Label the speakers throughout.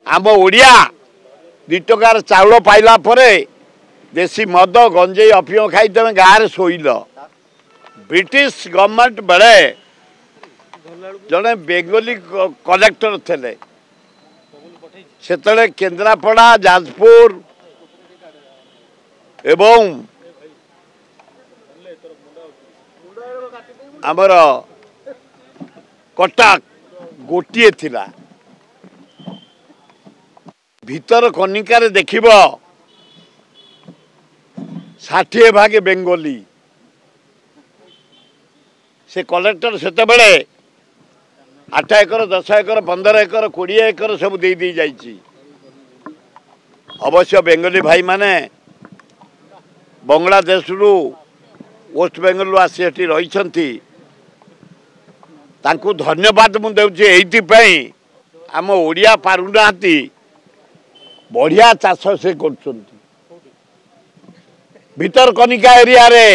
Speaker 1: आम ओडिया 2 टकार चाउल पाइला परे देसी मद गंजेई अफिम खाई तुम गाँव शोल ब्रिटिश गवर्नमेंट बेले जड़े बेंगली कलेक्टर थे से केन्द्रापड़ा जाजपुर एवं आमर कटक गोटे थिला भीतर कनिकार देखिब 60 भाग बेंगली से कलेक्टर सेते बेले 8 एकर 10 एकर 15 एकर 20 एकर सब दे दी जाइए। अवश्य बेंगली भाई माने बांग्लादेश रु वेस्ट बेंगल आसी एटी रही तांकु धन्यवाद मु देउछि आम ओडिया पारुना बढ़िया चाष से कर भीतर कनिका एरिया रे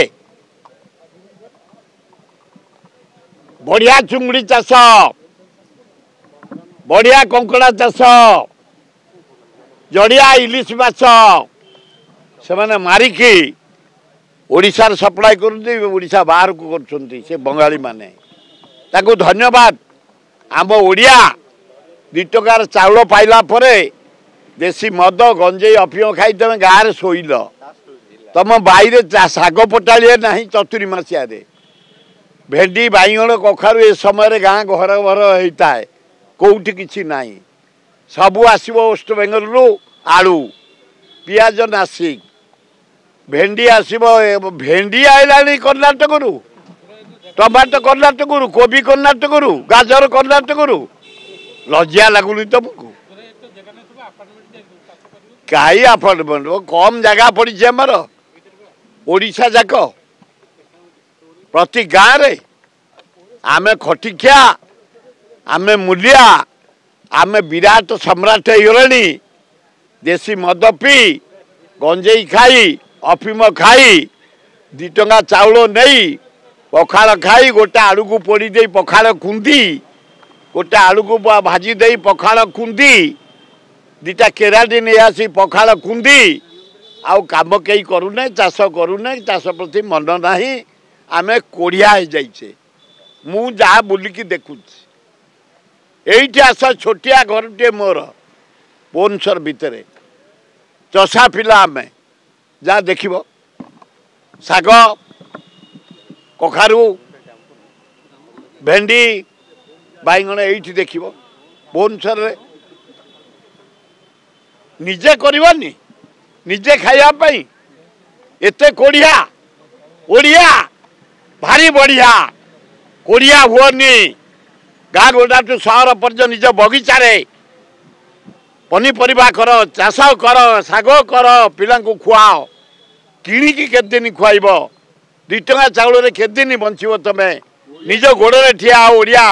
Speaker 1: बढ़िया चुंगड़ी चाष बढ़िया कंकड़ा चाष जड़िया इलिश माछ से माने मारिकी ओडिशार सप्लाई करते ओडिशा बाहर को कर बंगाली माने ताकू धन्यवाद। आम ओडिया 2 टकार चाउल पाइला परे देसी मद गंजेई अफिम खाई तुम गाँव शोल तुम बाईरे शाग पटाड़िए ना 74 मसीह भेंडी बाइगण कखारू ए समय गाँ घर घर होता है कौटी किसी ना सबू आसो वेस्ट बेंगल रु आलू पियाज नासिक भेंडी आसो भेंडी आईला कर्णाटक रु टमाटो कर्णाटक रु कोबी कर्णाटक रु गाजर कर्णाटक रु लज्जा लगुनि तुमको कहीं अपार्टमेंट कम जगह पड़ी आमर ओडिशा जाक प्रति गाँव रे आमे खटिखिया आमे मूलिया आमे विराट सम्राट होगलानी देसी मद पी गंजेई खाई अफिम खाई 2 टंका चाउल नहीं पखाड़ खाई गोटे आलू को पोड़ी दे पखाड़ खुंदी गोटे आलू को भाजी दे पखाड़ खुंदी 2टा केराडी नहीं आसी पखाड़ खुंदी आउ काम कई करूना चाष करूना चाष प्रति मन ना आमे कोढ़िया हो जाइए मु जहाँ बुलिकी देखुची एइठी आस छोटिया घर टे मोर भुवनेश्वर भितर चषा पिला आमे जहाँ देखिब शाग कखारू भेंडी बाइगण एइठी देखिब भुवनेश्वर रे निजे करवानी निजे खाइबाई एते कोढ़िया ओडिया भारी बढ़िया कोढ़िया हुअनी गाँ गोटाठू सहर पर्यटन निज बगीचा पनीपरिया कर चाष कर शाग कर पिला खुआओ किणिकी केते दिन खुआब 2 टंका चाउल केते दिन बंचब तमें निज गोड़े ठिया ओडिया।